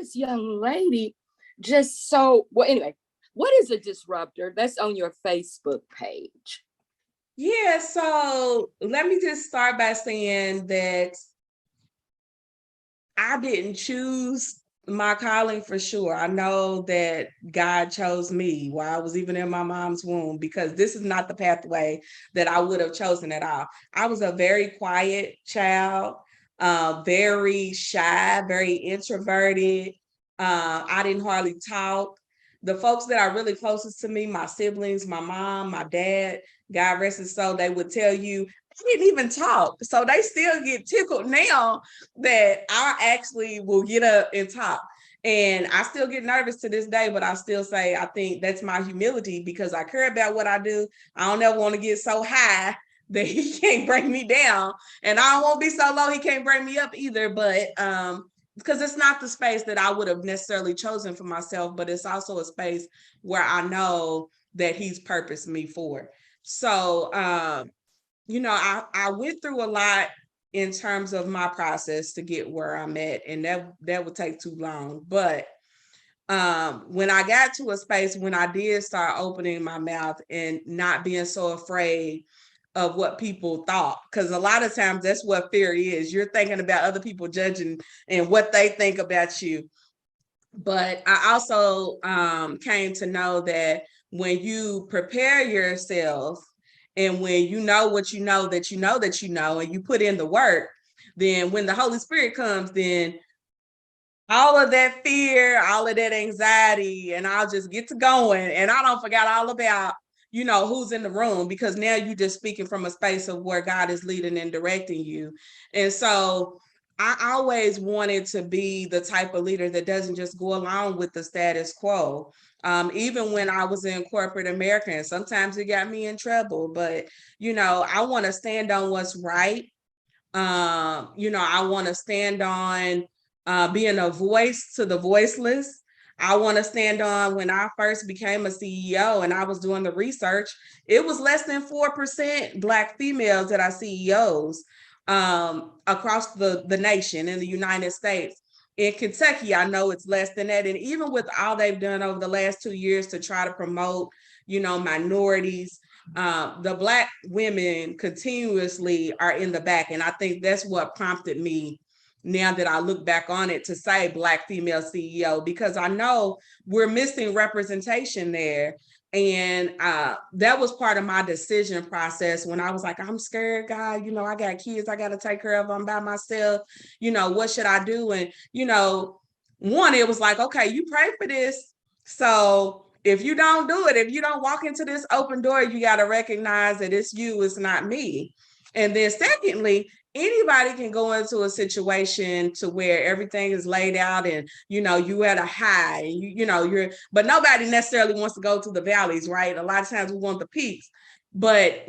this young lady just so, well, anyway, what is a disruptor? That's on your Facebook page. Yeah, so let me just start by saying that I didn't choose my calling for sure. I know that God chose me while I was even in my mom's womb, because this is not the pathway that I would have chosen at all. I was a very quiet child, very shy, very introverted. I didn't hardly talk. The folks that are really closest to me, my siblings, my mom, my dad, God rest his soul, they would tell you, I didn't even talk. So they still get tickled now that I actually will get up and talk. And I still get nervous to this day, but I still say, I think that's my humility, because I care about what I do. I don't ever want to get so high that he can't bring me down. And I don't want to be so low he can't bring me up either. But because it's not the space that I would have necessarily chosen for myself, but it's also a space where I know that he's purposed me for. So, I went through a lot in terms of my process to get where I'm at, and that would take too long. But when I got to a space when I did start opening my mouth and not being so afraid of what people thought, because a lot of times that's what fear is. You're thinking about other people judging and what they think about you. But I also came to know that when you prepare yourself, and when you know what you know that you know that you know, and you put in the work, then when the Holy Spirit comes, then all of that fear, all of that anxiety, and I'll just get to going. And I don't forget all about, who's in the room, because now you're just speaking from a space of where God is leading and directing you. And so I always wanted to be the type of leader that doesn't just go along with the status quo. Even when I was in corporate America, and sometimes it got me in trouble, but, I want to stand on what's right. I want to stand on being a voice to the voiceless. I want to stand on, when I first became a CEO and I was doing the research, it was less than 4% Black females that are CEOs across the nation in the United States. In Kentucky, I know it's less than that. And even with all they've done over the last 2 years to try to promote, minorities, the Black women continuously are in the back. And I think that's what prompted me, now that I look back on it, to say Black female CEO, because I know we're missing representation there. And that was part of my decision process when I was like, I'm scared, God, I got kids I got to take care of. I'm by myself. What should I do? And, one, it was like, okay, you pray for this. So if you don't do it, if you don't walk into this open door, you got to recognize that it's you, it's not me. And then secondly, anybody can go into a situation to where everything is laid out and, you at a high, and but nobody necessarily wants to go to the valleys, right? A lot of times we want the peaks, but,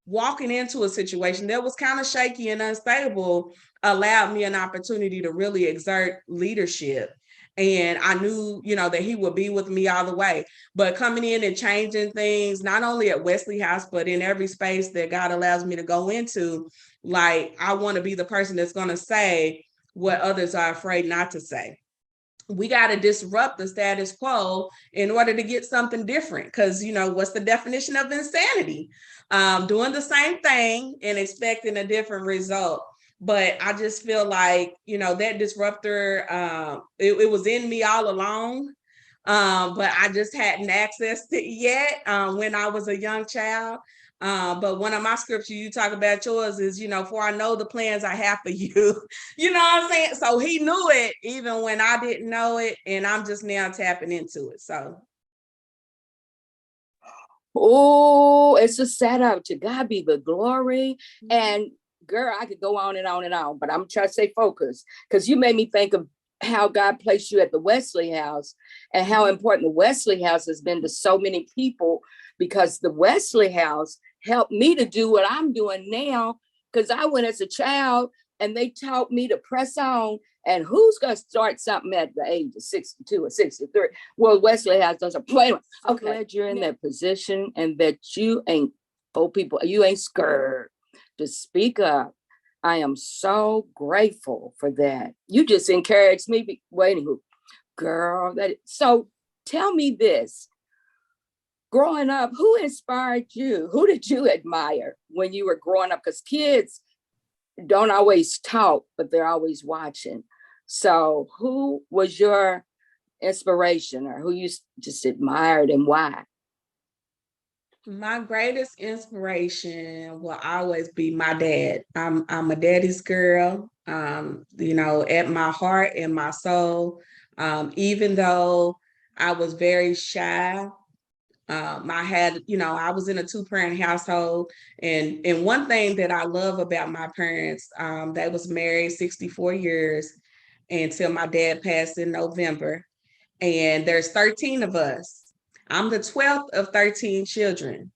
walking into a situation that was kind of shaky and unstable allowed me an opportunity to really exert leadership. And I knew, that he would be with me all the way. But coming in and changing things, not only at Wesley House, but in every space that God allows me to go into, like, I want to be the person that's going to say what others are afraid not to say. We got to disrupt the status quo in order to get something different. Because, what's the definition of insanity? Doing the same thing and expecting a different result. But I just feel like, that disruptor, it was in me all along. But I just hadn't accessed it yet when I was a young child. But one of my scriptures, you talk about yours, is, for I know the plans I have for you. You know what I'm saying? So he knew it even when I didn't know it. And I'm just now tapping into it. So. Oh, it's a setup. To God be the glory. And girl, I could go on and on and on, but I'm trying to stay focused, because you made me think of how God placed you at the Wesley House and how important the Wesley House has been to so many people, because the Wesley House helped me to do what I'm doing now, because I went as a child and they taught me to press on. And who's going to start something at the age of 62 or 63? Well, Wesley House doesn't play. Okay, glad you're in that position and that you ain't, old people, you ain't scared to speak up. I am so grateful for that. You just encouraged me. Wait, girl, so tell me this. Growing up, who inspired you? Who did you admire when you were growing up? Because kids don't always talk, but they're always watching. So who was your inspiration, or who you just admired, and why? My greatest inspiration will always be my dad. I'm a daddy's girl. At my heart and my soul. Even though I was very shy, I was in a two-parent household, and one thing that I love about my parents, they was married 64 years until my dad passed in November, and there's 13 of us. I'm the 12th of 13 children.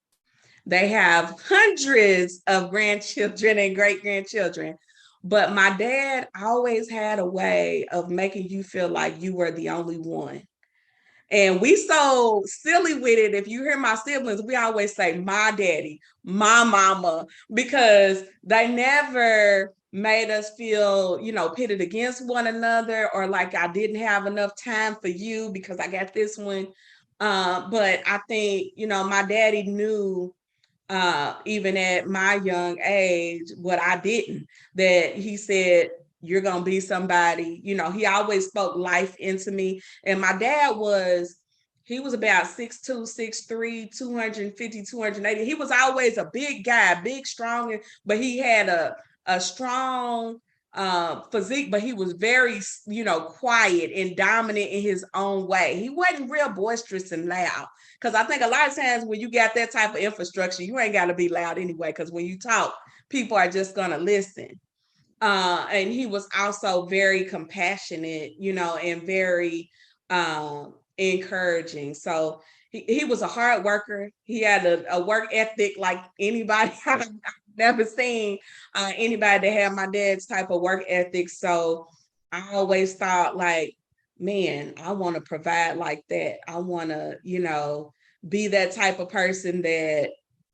They have hundreds of grandchildren and great grandchildren. But my dad always had a way of making you feel like you were the only one. And we so silly with it. If you hear my siblings, we always say my daddy, my mama, because they never made us feel, pitted against one another, or like I didn't have enough time for you because I got this one. But I think, my daddy knew, even at my young age, what I didn't, that he said, you're going to be somebody. He always spoke life into me. And my dad he was about 6'2", 6'3", 250, 280. He was always a big guy, big, strong, but he had a strong physique, but he was very, quiet and dominant in his own way. He wasn't real boisterous and loud. Because I think a lot of times when you got that type of infrastructure, you ain't got to be loud anyway. Because when you talk, people are just going to listen. And he was also very compassionate, and very encouraging. So he was a hard worker. He had a work ethic like anybody. I've never seen anybody that had my dad's type of work ethic. So I always thought, like, man, I want to provide like that. I want to, be that type of person that,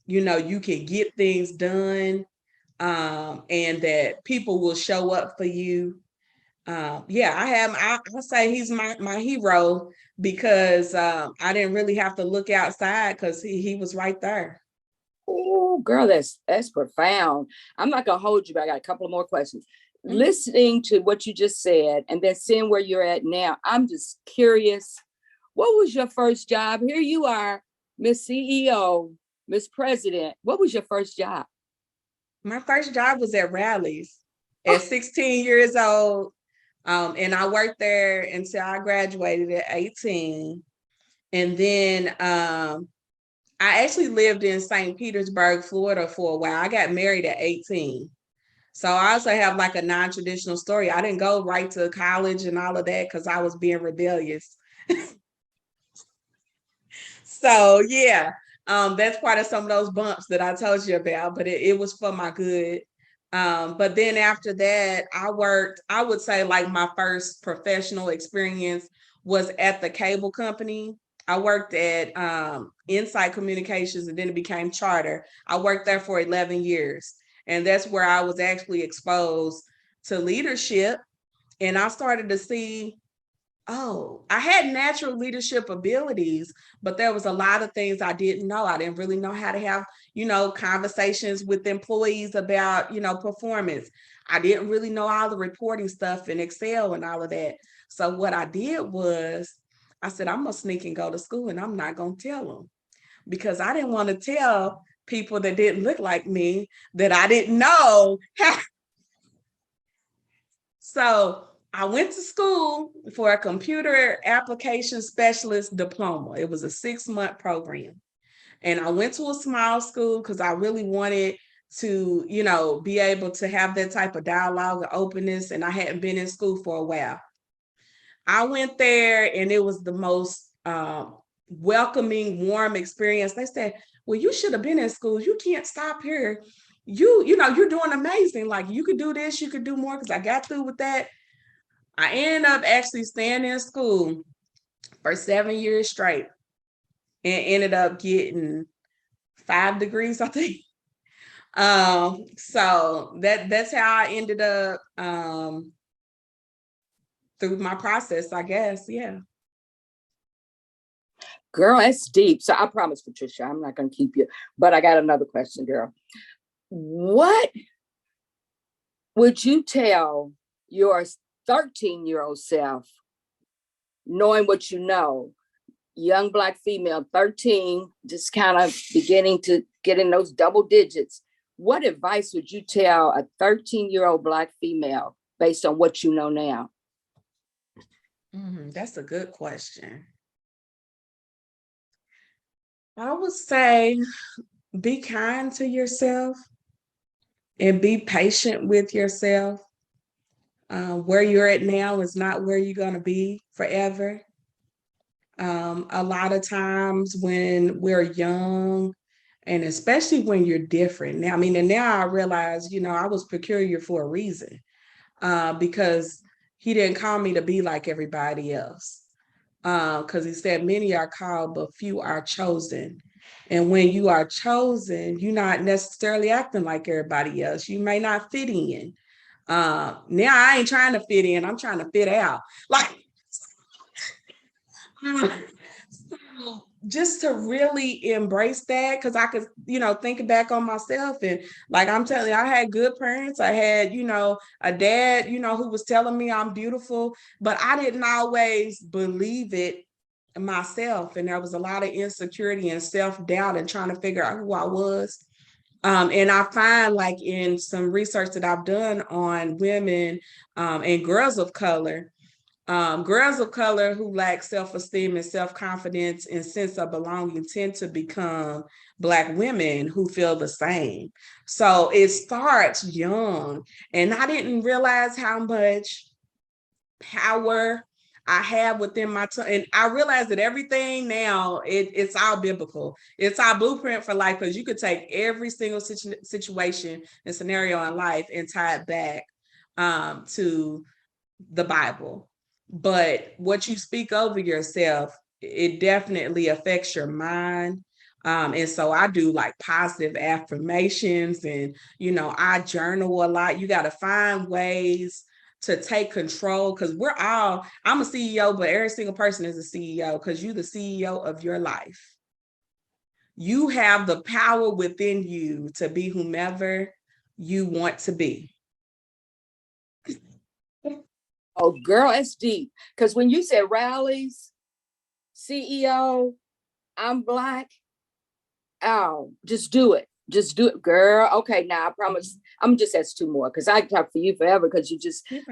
you can get things done, and that people will show up for you. I say he's my hero, because I didn't really have to look outside because he was right there. Oh, girl, that's profound. I'm not gonna hold you, but I got a couple of more questions. Mm-hmm. Listening to what you just said and then seeing where you're at now, I'm just curious. What was your first job? Here you are, Miss CEO, Miss President. What was your first job? My first job was at Rally's at 16 years old. And I worked there until I graduated at 18. And then I actually lived in St. Petersburg, Florida for a while. I got married at 18. So I also have like a non-traditional story. I didn't go right to college and all of that because I was being rebellious. So yeah, that's part of some of those bumps that I told you about, but it was for my good. But then after that, I would say like my first professional experience was at the cable company. I worked at Insight Communications, and then it became Charter. I worked there for 11 years. And that's where I was actually exposed to leadership. And I started to see, oh, I had natural leadership abilities, but there was a lot of things I didn't know. I didn't really know how to have, conversations with employees about, performance. I didn't really know all the reporting stuff in Excel and all of that. So what I did was I said, I'm going to sneak and go to school, and I'm not going to tell them, because I didn't want to tell people that didn't look like me that I didn't know. So I went to school for a computer application specialist diploma. It was a 6-month program. And I went to a small school because I really wanted to, be able to have that type of dialogue and openness. And I hadn't been in school for a while. I went there, and it was the most welcoming, warm experience. They said, well, you should have been in school. You can't stop here. You're doing amazing. Like, you could do this, you could do more. Because I got through with that. I ended up actually staying in school for 7 years straight, and ended up getting 5 degrees, I think. So that's how I ended up through my process, I guess. Yeah. Girl, that's deep. So I promise, Patricia, I'm not going to keep you, but I got another question, girl. What would you tell your 13-year-old self, knowing what you know, young Black female, 13, just kind of beginning to get in those double digits? What advice would you tell a 13-year-old Black female based on what you know now? That's a good question. I would say be kind to yourself and be patient with yourself. Where you're at now is not where you're going to be forever. A lot of times when we're young, and especially when you're different. Now, I mean, and now I realize, I was peculiar for a reason, because he didn't call me to be like everybody else. Because he said, many are called, but few are chosen. And when you are chosen, you're not necessarily acting like everybody else. You may not fit in. Now I ain't trying to fit in, I'm trying to fit out. Like, just to really embrace that, because I could, think back on myself, and like I'm telling you, I had good parents. I had, a dad, who was telling me I'm beautiful, but I didn't always believe it myself. And there was a lot of insecurity and self-doubt and trying to figure out who I was. And I find, like, in some research that I've done on women and girls of color who lack self-esteem and self-confidence and sense of belonging tend to become Black women who feel the same. So it starts young. And I didn't realize how much power I have within my tongue. And I realize that everything now, it's all biblical. It's our blueprint for life, because you could take every single situation and scenario in life and tie it back to the Bible. But what you speak over yourself, it definitely affects your mind. And so I do like positive affirmations, and I journal a lot. You got to find ways to take control, because I'm a CEO, but every single person is a CEO, because you're the CEO of your life. You have the power within you to be whomever you want to be. Oh, girl, it's deep. Because when you said rallies, CEO, I'm Black, oh, just do it. Just do it, girl. Okay, now I promise I'm just ask two more, because I can talk for you forever, because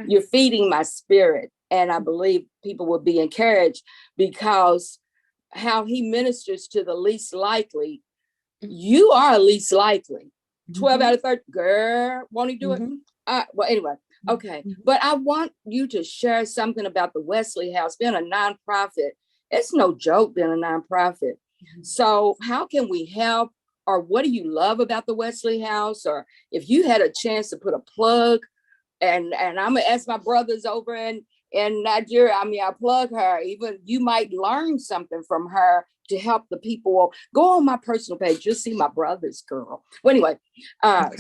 you're feeding my spirit. And I believe people will be encouraged, because how he ministers to the least likely, you are least likely. 12 out of 30, girl, won't he do it? Well, anyway, okay. But I want you to share something about the Wesley House, being a nonprofit. It's no joke being a nonprofit. So how can we help? Or what do you love about the Wesley House? Or if you had a chance to put a plug, and I'm gonna ask my brothers over in Nigeria, I mean, I plug her, even you might learn something from her to help the people. Go on my personal page, you'll see my brothers, girl. Well, anyway,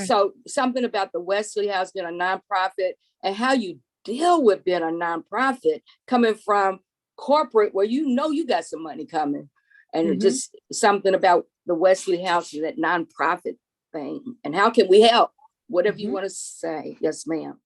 so something about the Wesley House being a nonprofit, and how you deal with being a nonprofit coming from corporate, where you got some money coming, and just something about the Wesley House and that nonprofit thing, and how can we help? Whatever you want to say. Yes, ma'am.